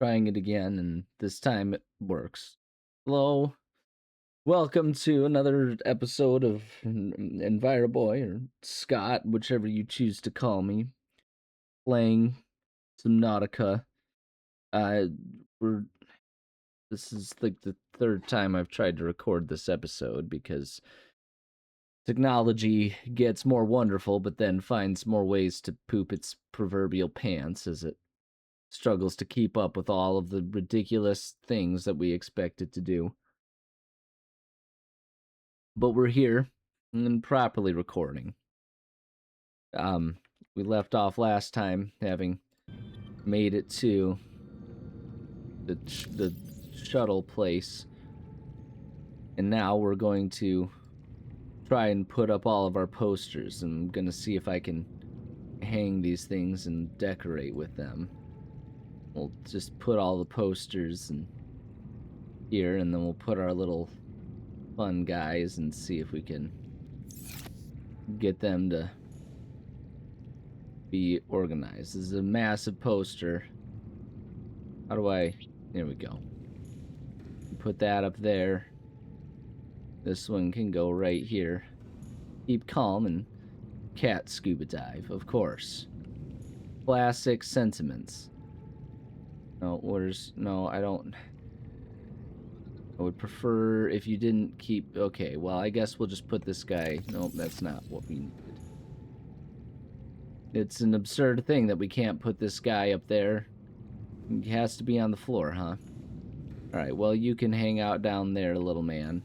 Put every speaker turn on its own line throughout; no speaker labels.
Trying it again, and this time it works. Hello, welcome to another episode of Enviroboy, or Scott, whichever you choose to call me, playing Subnautica. Uh, we're, this is like the third time I've tried to record this episode because technology gets more wonderful, but then finds more ways to poop its proverbial pants as it struggles to keep up with all of the ridiculous things that we expect it to do. But we're here and properly recording. We left off last time having made it to the shuttle place, and now we're going to try and put up all of our posters. And I'm gonna see if I can hang these things and decorate with them. We'll just put all the posters in here, and then we'll put our little fun guys and see if we can get them to be organized. This is a massive poster. How do I... There we go. Put that up there. This one can go right here. Keep calm and cat scuba dive, of course. Classic sentiments. No, where's... No, I don't... I would prefer if you didn't keep... Okay, well, I guess we'll just put this guy... Nope, that's not what we needed. It's an absurd thing that we can't put this guy up there. He has to be on the floor, huh? Alright, well, you can hang out down there, little man.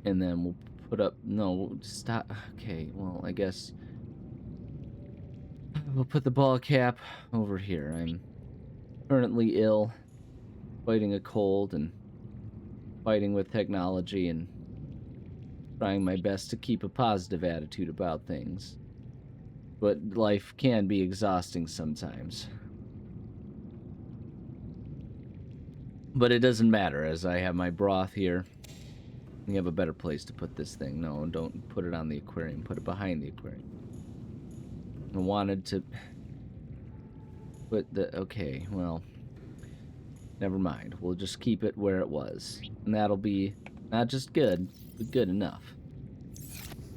And then we'll put up... No, stop. Okay, well, I guess... We'll put the ball cap over here. I'm currently ill, fighting a cold, and fighting with technology, and trying my best to keep a positive attitude about things. But life can be exhausting sometimes. But it doesn't matter, as I have my broth here. We have a better place to put this thing. No, don't put it on the aquarium. Put it behind the aquarium. I wanted to put the... Okay, well... Never mind. We'll just keep it where it was. And that'll be not just good, but good enough.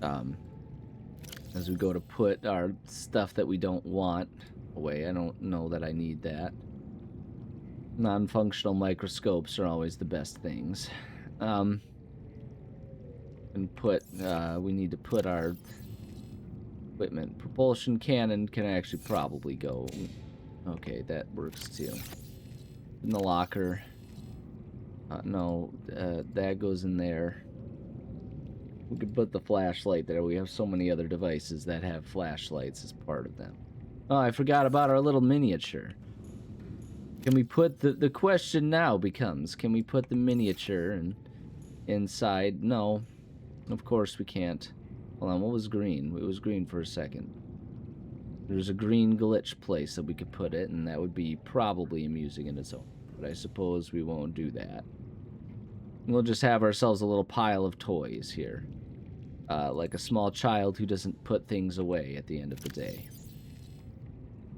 As we go to put our stuff that we don't want away. I don't know that I need that. Non-functional microscopes are always the best things. And put, we need to put our equipment. Propulsion cannon can actually probably go. Okay, that works too. In the locker. No, that goes in there. We could put the flashlight there. We have so many other devices that have flashlights as part of them. Oh, I forgot about our little miniature. Can we put the question now becomes, can we put the miniature inside? No, of course we can't. Hold on, what was green? It was green for a second. There's a green glitch place that we could put it, and that would be probably amusing in its own. But I suppose we won't do that. We'll just have ourselves a little pile of toys here. Like a small child who doesn't put things away at the end of the day.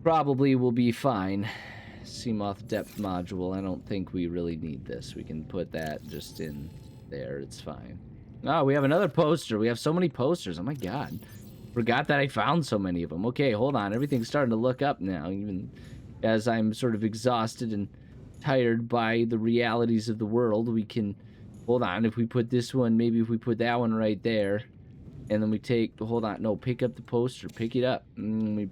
Probably will be fine. Seamoth depth module, I don't think we really need this. We can put that just in there, it's fine. Oh, we have another poster. We have so many posters, oh my god. Forgot that I found so many of them. Okay, hold on, everything's starting to look up now, even as I'm sort of exhausted and tired by the realities of the world. We can... Hold on, if we put this one, maybe if we put that one right there, and then we take... Hold on, no, pick up the poster, pick it up. And we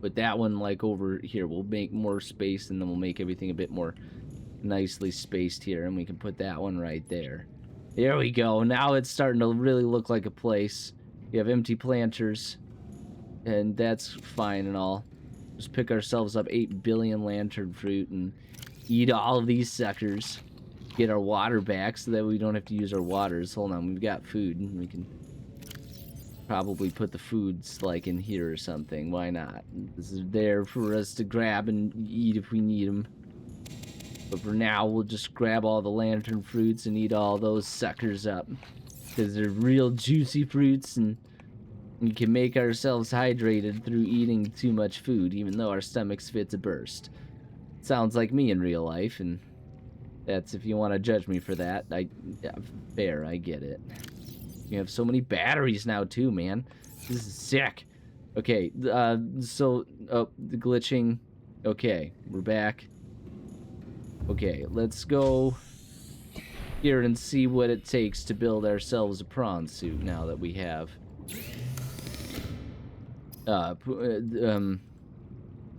put that one, like, over here. We'll make more space, and then we'll make everything a bit more nicely spaced here, and we can put that one right there. There we go. Now it's starting to really look like a place. We have empty planters, and that's fine and all. Just pick ourselves up 8 billion lantern fruit and eat all of these suckers. Get our water back so that we don't have to use our waters. Hold on, we've got food. We can probably put the foods like in here or something. Why not? This is there for us to grab and eat if we need them. But for now, we'll just grab all the lantern fruits and eat all those suckers up. Because they're real juicy fruits and We can make ourselves hydrated through eating too much food, even though our stomach's fit to burst. Sounds like me in real life, and that's if you want to judge me for that. Yeah, fair, I get it. You have so many batteries now too, man. This is sick. Okay, so the glitching. Okay, we're back. Okay, let's go here and see what it takes to build ourselves a prawn suit now that we have.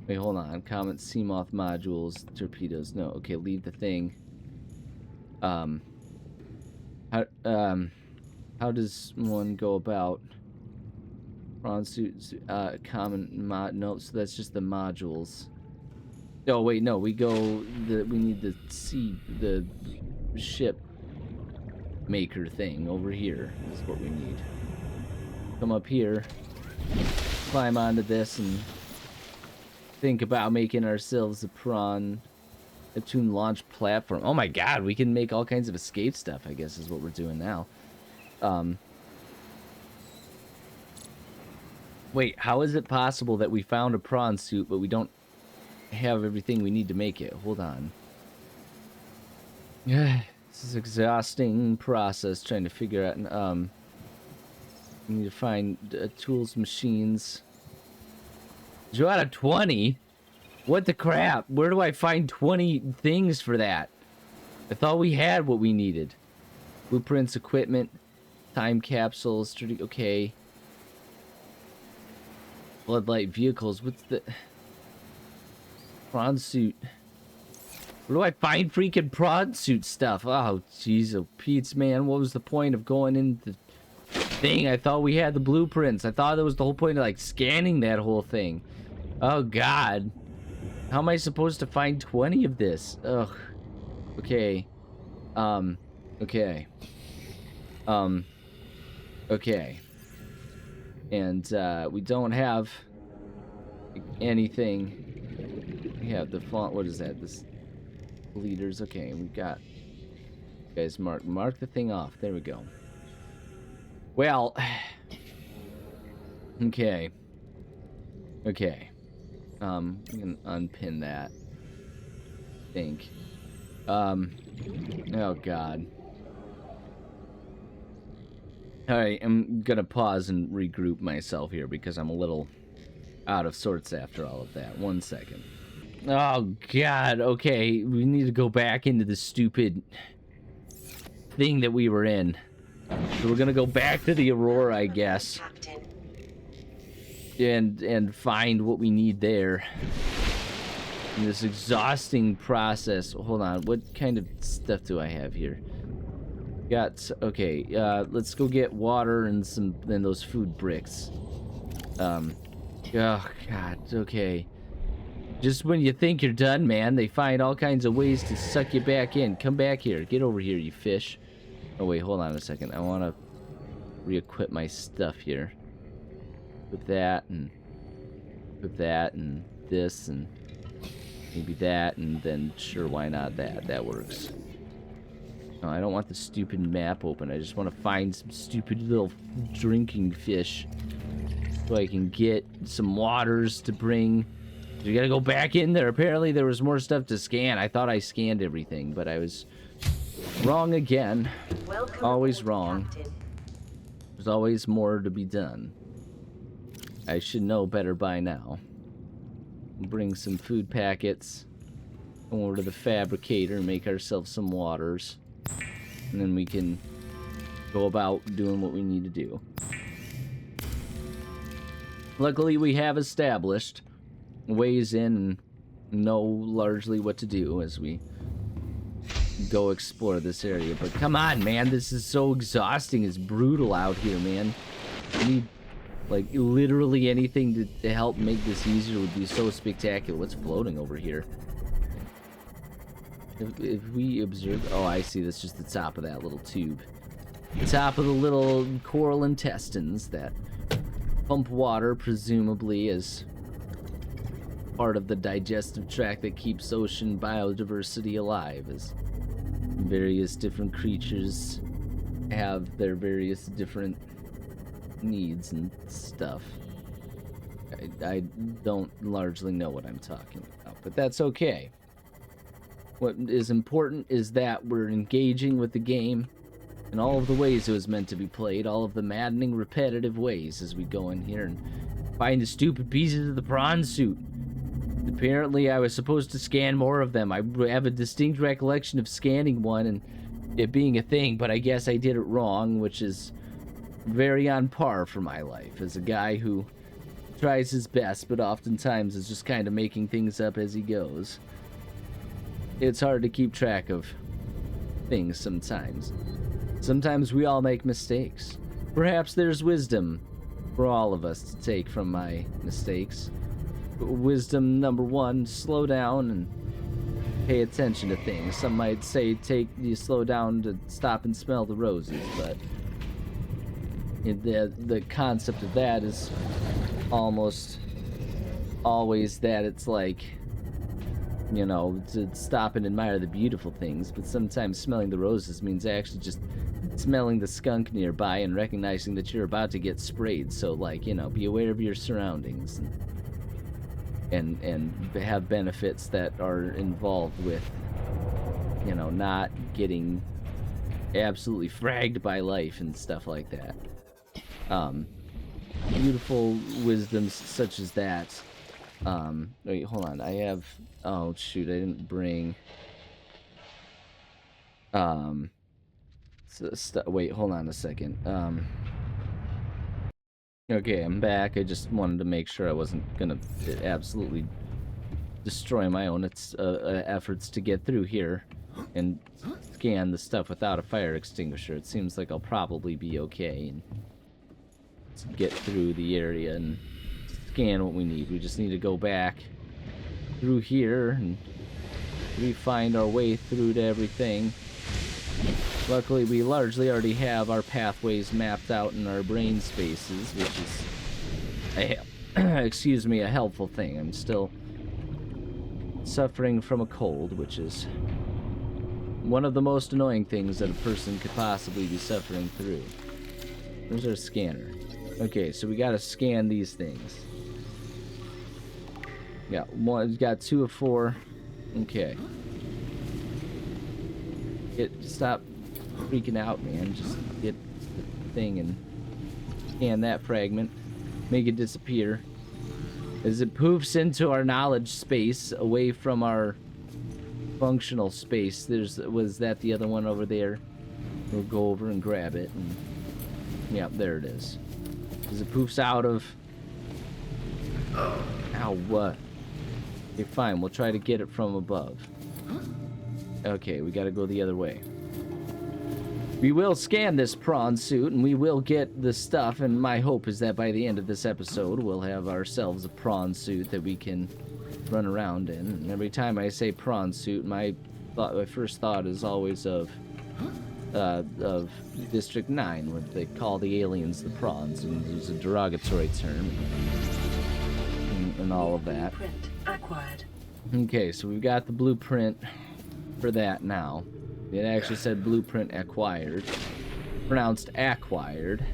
Wait, hold on. Comet, Seamoth modules, torpedoes. No, okay, leave the thing. How does one go about prawn suits? Common mod. No, so that's just the modules. Oh wait, no, we need the ship maker thing over here. Is what we need. Come up here, climb onto this, and think about making ourselves a prawn Neptune launch platform. Oh my god, we can make all kinds of escape stuff, I guess is what we're doing now. Wait, how is it possible that we found a prawn suit, but we don't have everything we need to make it? Hold on. Yeah, this is an exhausting process trying to figure out. We need to find tools, machines. 0 out of 20? What the crap? Where do I find 20 things for that? I thought we had what we needed. Blueprints, equipment, time capsules, okay. Floodlight vehicles, what's the... prawn suit. Where do I find freaking prawn suit stuff? Oh, jeez, oh, Pete's, man, what was the point of going in the thing? I thought we had the blueprints. I thought that was the whole point of, like, scanning that whole thing. Oh, God. How am I supposed to find 20 of this? Ugh. Okay. Okay. Okay. And, we don't have anything. We have the font. What is that? This leaders. Okay, we've got... You guys, mark the thing off. There we go. Well... Okay. Okay. We can unpin that. I think. Oh god. Alright, I'm gonna pause and regroup myself here because I'm a little out of sorts after all of that. 1 second. Oh god, okay. We need to go back into the stupid thing that we were in. So we're gonna go back to the Aurora, I guess. And find what we need there. In this exhausting process. Hold on, what kind of stuff do I have here? Got, okay, let's go get water and those food bricks. Oh god, okay. Just when you think you're done, man, they find all kinds of ways to suck you back in. Come back here, get over here, you fish. Oh wait, hold on a second. I want to re-equip my stuff here. With that and this and maybe that, and then sure, why not that? That works. No, I don't want the stupid map open. I just want to find some stupid little drinking fish so I can get some waters to bring. You gotta go back in there. Apparently there was more stuff to scan. I thought I scanned everything, but I was wrong again. Always wrong. There's always more to be done. I should know better by now. Bring some food packets over to the fabricator and make ourselves some waters. And then we can go about doing what we need to do. Luckily, we have established ways in and know largely what to do as we go explore this area. But come on, man, this is so exhausting. It's brutal out here, man. We need... like, literally anything to help make this easier would be so spectacular. What's floating over here? If we observe... Oh, I see. That's just the top of that little tube. The top of the little coral intestines that pump water, presumably, as part of the digestive tract that keeps ocean biodiversity alive, as various different creatures have their various different needs and stuff. I don't largely know what I'm talking about, but that's okay. What is important is that we're engaging with the game in all of the ways it was meant to be played, all of the maddening, repetitive ways as we go in here and find the stupid pieces of the prawn suit. Apparently, I was supposed to scan more of them. I have a distinct recollection of scanning one and it being a thing, but I guess I did it wrong, which is very on par for my life as a guy who tries his best, but oftentimes is just kind of making things up as he goes. It's hard to keep track of things sometimes. Sometimes we all make mistakes. Perhaps there's wisdom for all of us to take from my mistakes. Wisdom number one, slow down and pay attention to things. Some might say you slow down to stop and smell the roses, but the concept of that is almost always that it's like, you know, to stop and admire the beautiful things, but sometimes smelling the roses means actually just smelling the skunk nearby and recognizing that you're about to get sprayed. So, like, you know, be aware of your surroundings and have benefits that are involved with, you know, not getting absolutely fragged by life and stuff like that. Beautiful wisdoms such as that. Wait, hold on. I have, oh shoot, I didn't bring, wait, hold on a second. Okay, I'm back. I just wanted to make sure I wasn't gonna absolutely destroy my own efforts to get through here and scan the stuff without a fire extinguisher. It seems like I'll probably be okay and get through the area and scan what we need. We just need to go back through here and find our way through to everything. Luckily, we largely already have our pathways mapped out in our brain spaces, which is excuse me, a helpful thing. I'm still suffering from a cold, which is one of the most annoying things that a person could possibly be suffering through. Where's our scanner? Okay, so we gotta scan these things. Got 2 of 4. Okay. Stop freaking out, man. Just get the thing and scan that fragment. Make it disappear. As it poofs into our knowledge space, away from our functional space. Was that the other one over there? We'll go over and grab it. And, yeah, there it is. As it poofs out of... Ow, what? Okay, fine. We'll try to get it from above. Okay, we gotta go the other way. We will scan this prawn suit, and we will get the stuff, and my hope is that by the end of this episode, we'll have ourselves a prawn suit that we can run around in. And every time I say prawn suit, my first thought is always of District 9, where they call the aliens the prawns, and use a derogatory term, and all of that.
Blueprint acquired.
Okay, so we've got the blueprint for that now. It actually said blueprint acquired, pronounced acquired,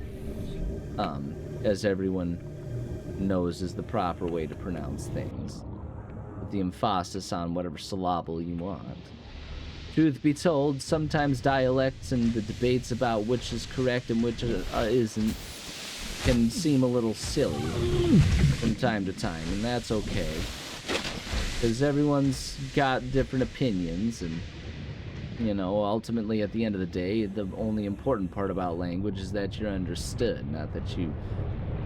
as everyone knows is the proper way to pronounce things, with the emphasis on whatever syllable you want. Truth be told, sometimes dialects and the debates about which is correct and which isn't can seem a little silly from time to time, and that's okay, because everyone's got different opinions, and you know, ultimately at the end of the day, the only important part about language is that you're understood, not that you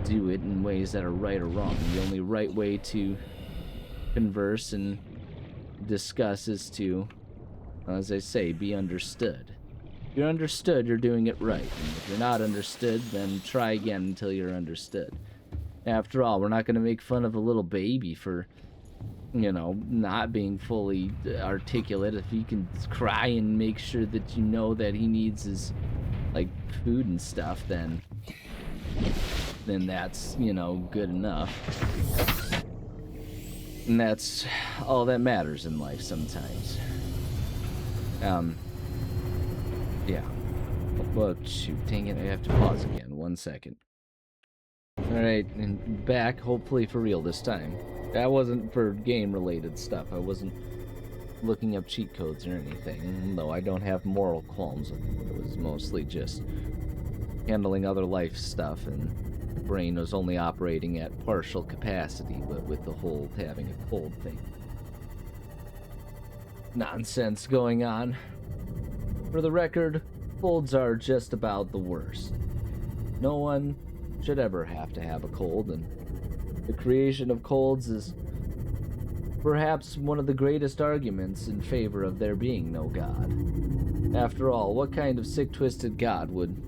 do it in ways that are right or wrong. The only right way to converse and discuss is to, as I say, be understood. If you're understood, you're doing it right. And if you're not understood, then try again until you're understood. After all, we're not going to make fun of a little baby for, you know, not being fully articulate. If he can cry and make sure that you know that he needs his, like, food and stuff, then that's, you know, good enough. And that's all that matters in life sometimes. Yeah. Well, shoot, dang it, I have to pause again. 1 second. Alright, and back, hopefully for real this time. That wasn't for game-related stuff. I wasn't looking up cheat codes or anything, though I don't have moral qualms with it. It was mostly just handling other life stuff, and the brain was only operating at partial capacity, but with the whole having a cold thing. Nonsense going on. For the record, colds are just about the worst. No one should ever have to have a cold, and the creation of colds is perhaps one of the greatest arguments in favor of there being no God. After all, what kind of sick, twisted God would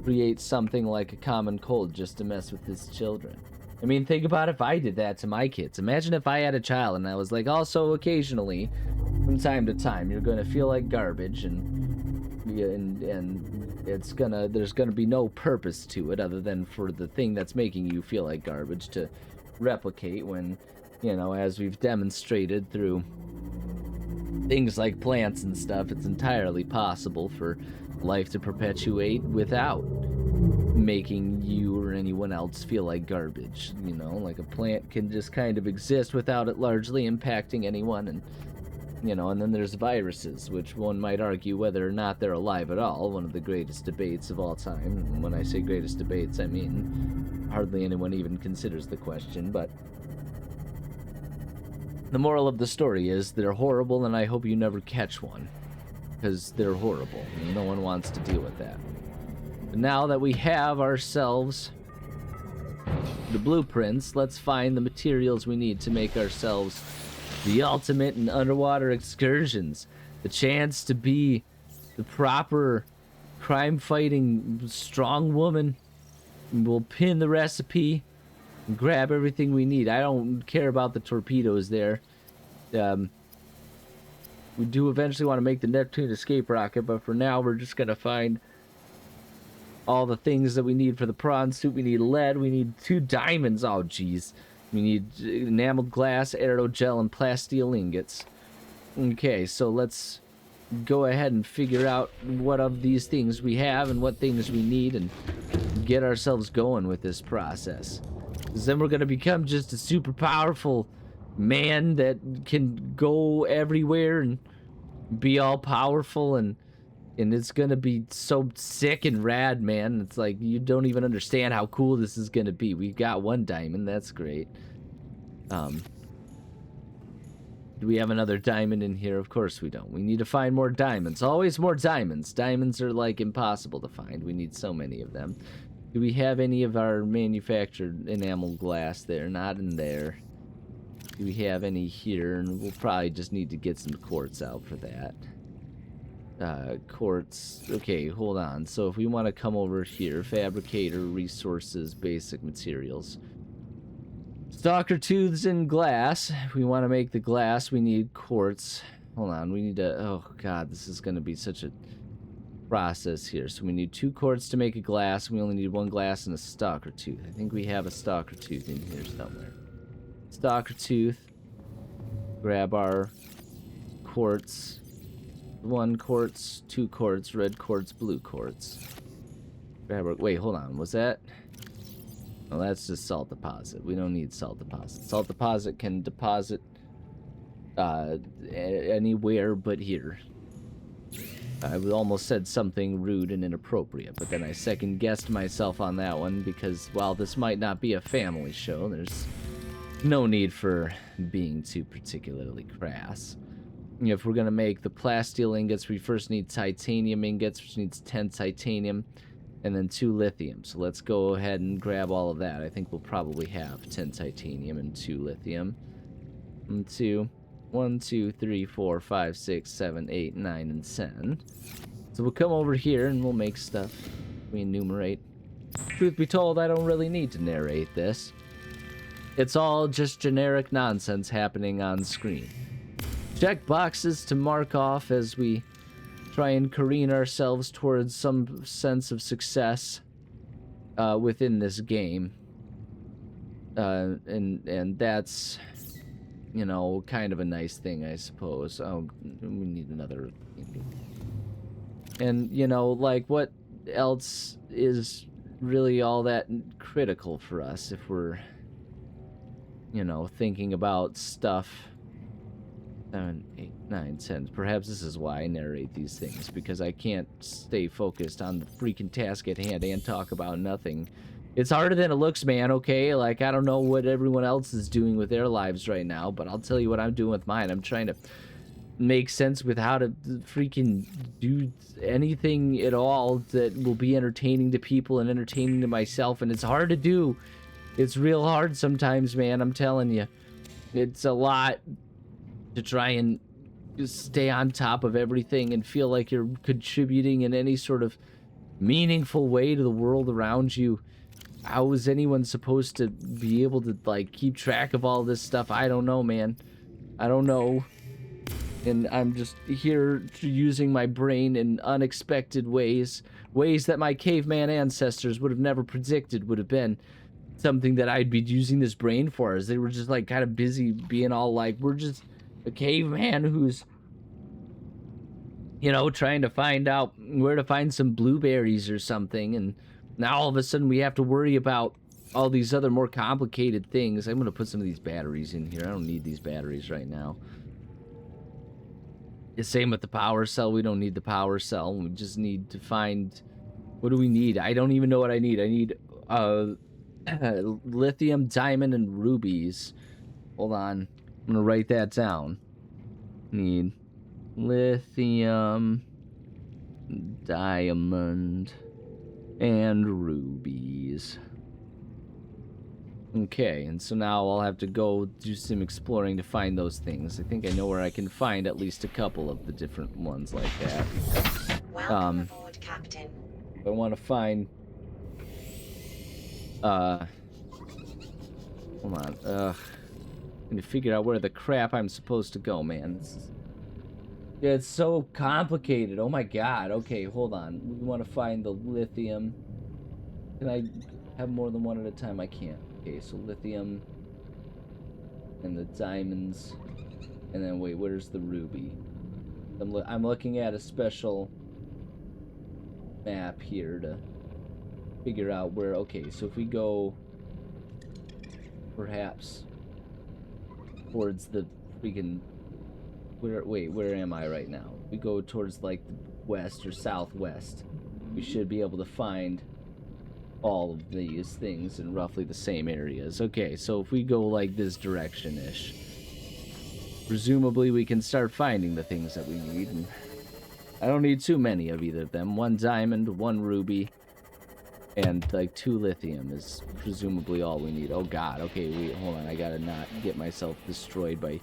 create something like a common cold just to mess with his children? I mean, think about if I did that to my kids. Imagine if I had a child and I was like, also occasionally, from time to time, you're gonna feel like garbage, and there's gonna be no purpose to it other than for the thing that's making you feel like garbage to replicate when, as we've demonstrated through things like plants and stuff, it's entirely possible for life to perpetuate without making you or anyone else feel like garbage. Like a plant can just kind of exist without it largely impacting anyone, and then there's viruses, which one might argue whether or not they're alive at all, one of the greatest debates of all time. And when I say greatest debates, I mean hardly anyone even considers the question, but the moral of the story is they're horrible, and I hope you never catch one, because they're horrible, and no one wants to deal with that. But now that we have ourselves the blueprints, let's find the materials we need to make ourselves the ultimate in underwater excursions. The chance to be the proper crime-fighting strong woman. We'll pin the recipe and grab everything we need. I don't care about the torpedoes there. We do eventually want to make the Neptune escape rocket, but for now we're just gonna find all the things that we need for the prawn suit. We need lead, we need 2 diamonds. Oh geez, we need enameled glass, aerogel, and plasteel ingots. Okay, so let's go ahead and figure out what of these things we have and what things we need, and get ourselves going with this process. Because then we're gonna become just a super powerful man that can go everywhere and be all powerful, and it's gonna be so sick and rad, man. It's like you don't even understand how cool this is gonna be. We've got 1 diamond, that's great. Do we have another diamond in here? Of course we don't. We need to find more diamonds. Always more diamonds. Diamonds are like impossible to find. We need so many of them. Do we have any of our manufactured enamel glass there? Not in there. Do we have any here? And we'll probably just need to get some quartz out for that. Quartz. Okay, hold on. So if we want to come over here, fabricator, resources, basic materials. Stalker tooths and glass. If we want to make the glass, we need quartz. Hold on, we need to... Oh god, this is going to be such a process here. So we need 2 quartz to make a glass. We only need 1 glass and a stalker tooth. I think we have a stalker tooth in here somewhere. Stalker tooth. Grab our quartz. 1 quartz, 2 quartz, red quartz, blue quartz. Grab our... Wait, hold on. Was that... No, that's just salt deposit. We don't need salt deposit. Salt deposit can deposit anywhere but here. I almost said something rude and inappropriate, but then I second-guessed myself on that one because while this might not be a family show, there's no need for being too particularly crass. If we're going to make the plasteel ingots, we first need titanium ingots, which needs 10 titanium, and then 2 lithium. So let's go ahead and grab all of that. I think we'll probably have 10 titanium and 2 lithium. 1, 2, 3, 4, 5, 6, 7, 8, 9, and 10. So we'll come over here and we'll make stuff. We enumerate. Truth be told, I don't really need to narrate this. It's all just generic nonsense happening on screen. Check boxes to mark off as we try and careen ourselves towards some sense of success within this game. And that's, you know, kind of a nice thing, I suppose. Oh, we need another. And, you know, like, what else is really all that critical for us if we're, you know, thinking about stuff. 7, 8, 9, 10. Perhaps this is why I narrate these things, because I can't stay focused on the freaking task at hand and talk about nothing. It's harder than it looks, man, okay? Like, I don't know what everyone else is doing with their lives right now, but I'll tell you what I'm doing with mine. I'm trying to make sense with how to freaking do anything at all that will be entertaining to people and entertaining to myself, and it's hard to do. It's real hard sometimes, man, I'm telling you. It's a lot to try and just stay on top of everything and feel like you're contributing in any sort of meaningful way to the world around you. How is anyone supposed to be able to, like, keep track of all this stuff? I don't know, man. I don't know. And I'm just here using my brain in unexpected ways. Ways that my caveman ancestors would have never predicted would have been something that I'd be using this brain for, as they were just, like, kind of busy being all like, we're just a caveman who's, you know, trying to find out where to find some blueberries or something, and now all of a sudden we have to worry about all these other more complicated things. I'm gonna put some of these batteries in here. I don't need these batteries right now. The same with the power cell. We don't need the power cell. We just need to find, what do we need? I don't even know what I need. I need lithium, diamond, and rubies. Hold on. I'm gonna write that down. Need lithium, diamond, and rubies. Okay, and so now I'll have to go do some exploring to find those things. I think I know where I can find at least a couple of the different ones like that.
Welcome aboard, Captain.
I want to find... hold on. I need to figure out where the crap I'm supposed to go, man. Yeah, it's so complicated. Oh my god. Okay, hold on. We want to find the lithium. Can I have more than one at a time? I can't. Okay, so lithium and the diamonds, and then wait, where's the ruby? I'm looking at a special map here to figure out where. Okay, so if we go perhaps towards the freaking where am I right now? We go towards like the west or southwest. We should be able to find all of these things in roughly the same areas. Okay, so if we go like this direction-ish, presumably we can start finding the things that we need. And I don't need too many of either of them. 1 diamond, 1 ruby, and like 2 lithium is presumably all we need. Oh god, okay, wait, hold on. I gotta not get myself destroyed by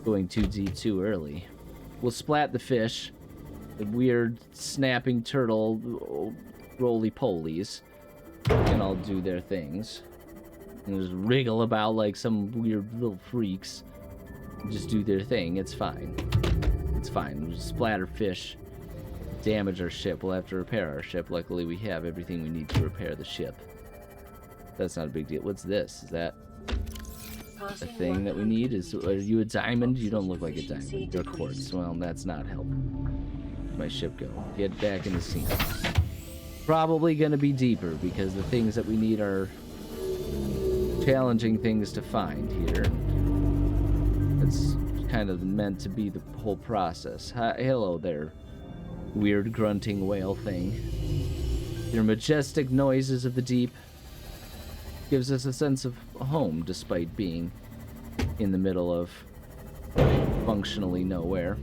going too deep too early. We'll splat the fish, the weird snapping turtle roly-polies, and I'll do their things. And just wriggle about like some weird little freaks. Just do their thing. It's fine. It's fine. We'll just splatter fish. Damage our ship. We'll have to repair our ship. Luckily, we have everything we need to repair the ship. That's not a big deal. What's this? Is that a thing that we need? Are you a diamond? You don't look like a diamond. You're quartz. Well, that's not helpful. Where'd my ship go? Get back in the scene. Probably gonna be deeper because the things that we need are challenging things to find here. It's kind of meant to be the whole process. Hi, hello there, weird grunting whale thing. Your majestic noises of the deep gives us a sense of home despite being in the middle of functionally nowhere.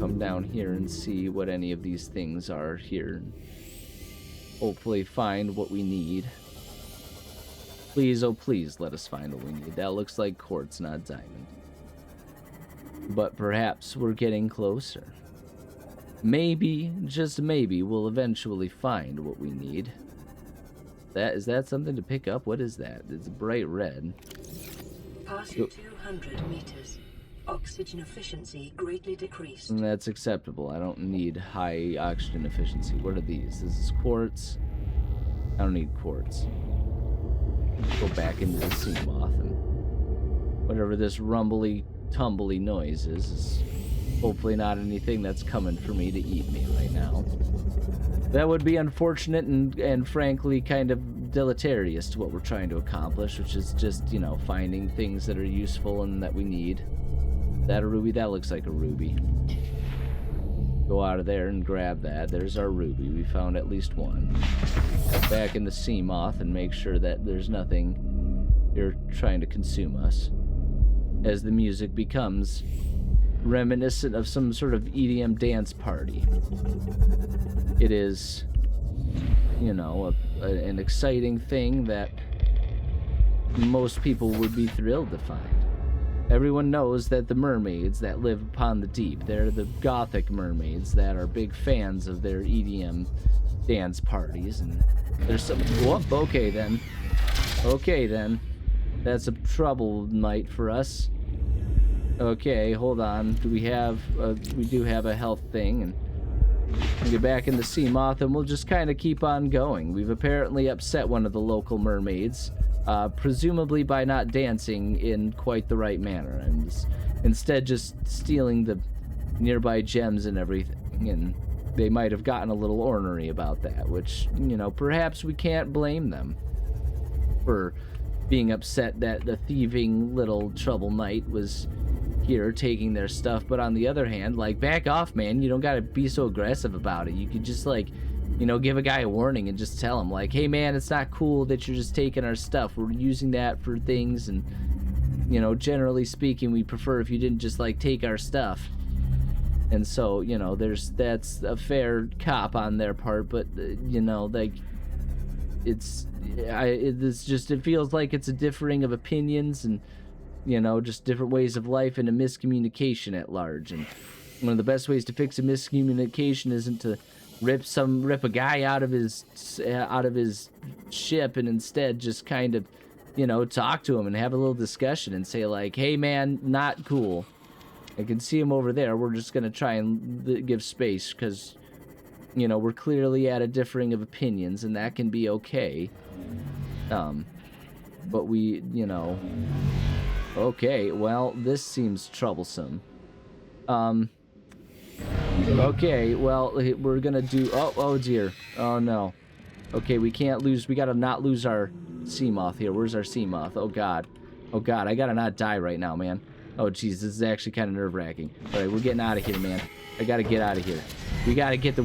Come down here and see what any of these things are here. Hopefully find what we need. Please, oh please, let us find what we need. That looks like quartz, not diamond. But perhaps we're getting closer. Maybe, just maybe, we'll eventually find what we need. Is that something to pick up? What is that? It's bright red.
Passing 200 meters. Oxygen efficiency greatly decreased.
And that's acceptable. I don't need high oxygen efficiency. What are these? This is quartz. I don't need quartz. Go back into the sea moth, and whatever this rumbly, tumbly noise is hopefully not anything that's coming for me to eat me right now. That would be unfortunate and frankly kind of deleterious to what we're trying to accomplish, which is just, you know, finding things that are useful and that we need. That a ruby? That looks like a ruby. Go out of there and grab that. There's our ruby. We found at least one. Get back in the sea moth and make sure that there's nothing here trying to consume us. As the music becomes reminiscent of some sort of EDM dance party. It is, you know, an exciting thing that most people would be thrilled to find. Everyone knows that the mermaids that live upon the deep, they're the gothic mermaids that are big fans of their EDM dance parties, and there's some... Whoop, okay then. Okay then. That's a trouble night for us. Okay, hold on. Do we have... we do have a health thing, and we'll get back in the sea moth, and we'll just kind of keep on going. We've apparently upset one of the local mermaids. Presumably by not dancing in quite the right manner, and instead just stealing the nearby gems and everything, and they might have gotten a little ornery about that, which, you know, perhaps we can't blame them for being upset that the thieving little trouble knight was here taking their stuff. But on the other hand, like, back off, man. You don't gotta be so aggressive about it. You could just, like, you know, give a guy a warning and just tell him, like, hey man, it's not cool that you're just taking our stuff. We're using that for things, and, you know, generally speaking, we prefer if you didn't just, like, take our stuff. And so, you know, that's a fair cop on their part, but, you know, like, it feels like it's a differing of opinions and, you know, just different ways of life and a miscommunication at large. And one of the best ways to fix a miscommunication isn't to rip a guy out of his ship, and instead just kind of, you know, talk to him and have a little discussion and say, like, hey man, not cool. I can see him over there. We're just gonna try and give space because, you know, we're clearly at a differing of opinions, and that can be okay. But we, you know, okay, well, this seems troublesome. Okay, well, we're gonna do... Oh dear. Oh, no. Okay, we can't lose... We gotta not lose our sea moth here. Where's our sea moth? Oh, God. Oh, God, I gotta not die right now, man. Oh, jeez, this is actually kind of nerve-wracking. All right, we're getting out of here, man. I gotta get out of here. We gotta get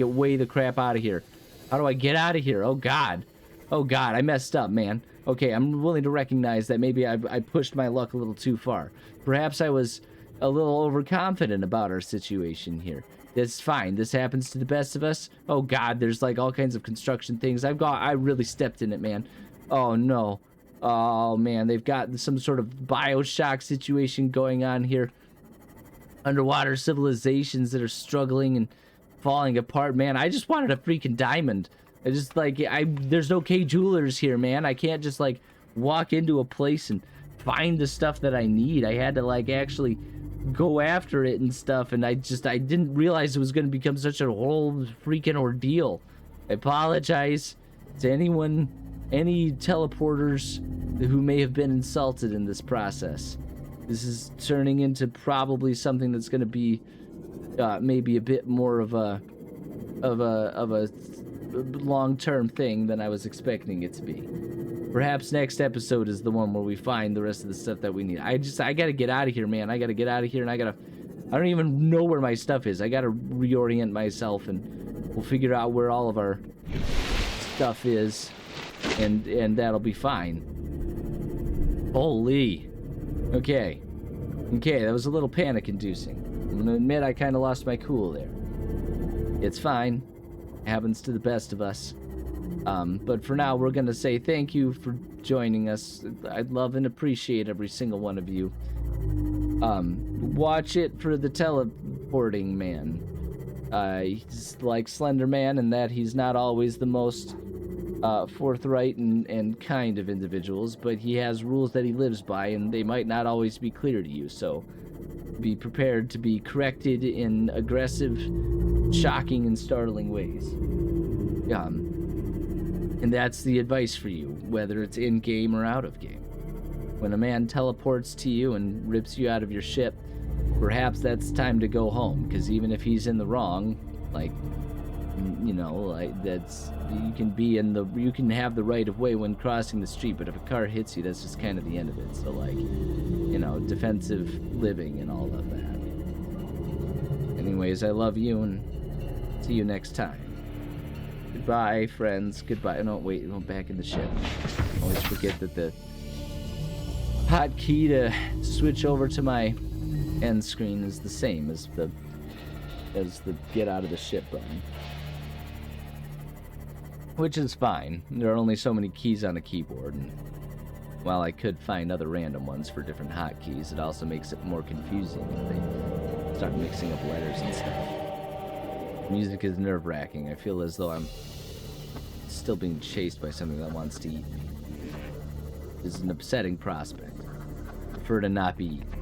way the crap out of here. How do I get out of here? Oh, God. Oh, God, I messed up, man. Okay, I'm willing to recognize that maybe I pushed my luck a little too far. Perhaps I was a little overconfident about our situation here. It's fine. This happens to the best of us. Oh God, there's like all kinds of construction things. I really stepped in it, man. Oh no. Oh man, they've got some sort of Bioshock situation going on here. Underwater civilizations that are struggling and falling apart. Man, I just wanted a freaking diamond. I just like there's no K Jewelers here, man. I can't just like walk into a place and find the stuff that I need. I had to like actually go after it and stuff, and I didn't realize it was going to become such a whole freaking ordeal. I apologize to anyone, any teleporters who may have been insulted in this process. This is turning into probably something that's going to be maybe a bit more of a long-term thing than I was expecting it to be. Perhaps next episode is the one where we find the rest of the stuff that we need. I gotta get out of here, man. I gotta get out of here, and I don't even know where my stuff is. I gotta reorient myself, and we'll figure out where all of our stuff is, and that'll be fine. Holy. Okay, that was a little panic-inducing. I'm gonna admit I kind of lost my cool there. It's fine. It happens to the best of us. But for now, we're gonna say thank you for joining us. I love and appreciate every single one of you. Watch it for the teleporting man. He's like Slender Man in that he's not always the most forthright and kind of individuals, but he has rules that he lives by, and they might not always be clear to you, so be prepared to be corrected in aggressive, shocking, and startling ways. And that's the advice for you, whether it's in-game or out of game. When a man teleports to you and rips you out of your ship, perhaps that's time to go home, because even if he's in the wrong, like, You know, like that's you can have the right of way when crossing the street, but if a car hits you, that's just kind of the end of it. So like, you know, defensive living and all of that. Anyways, I love you and see you next time. Goodbye, friends. Goodbye. No, wait, no, back in the ship. Always forget that the hotkey to switch over to my end screen is the same as the get out of the ship button. Which is fine. There are only so many keys on a keyboard, and while I could find other random ones for different hotkeys, it also makes it more confusing if they start mixing up letters and stuff. Music is nerve-wracking. I feel as though I'm still being chased by something that wants to eat me. This is an upsetting prospect. I prefer to not be eaten.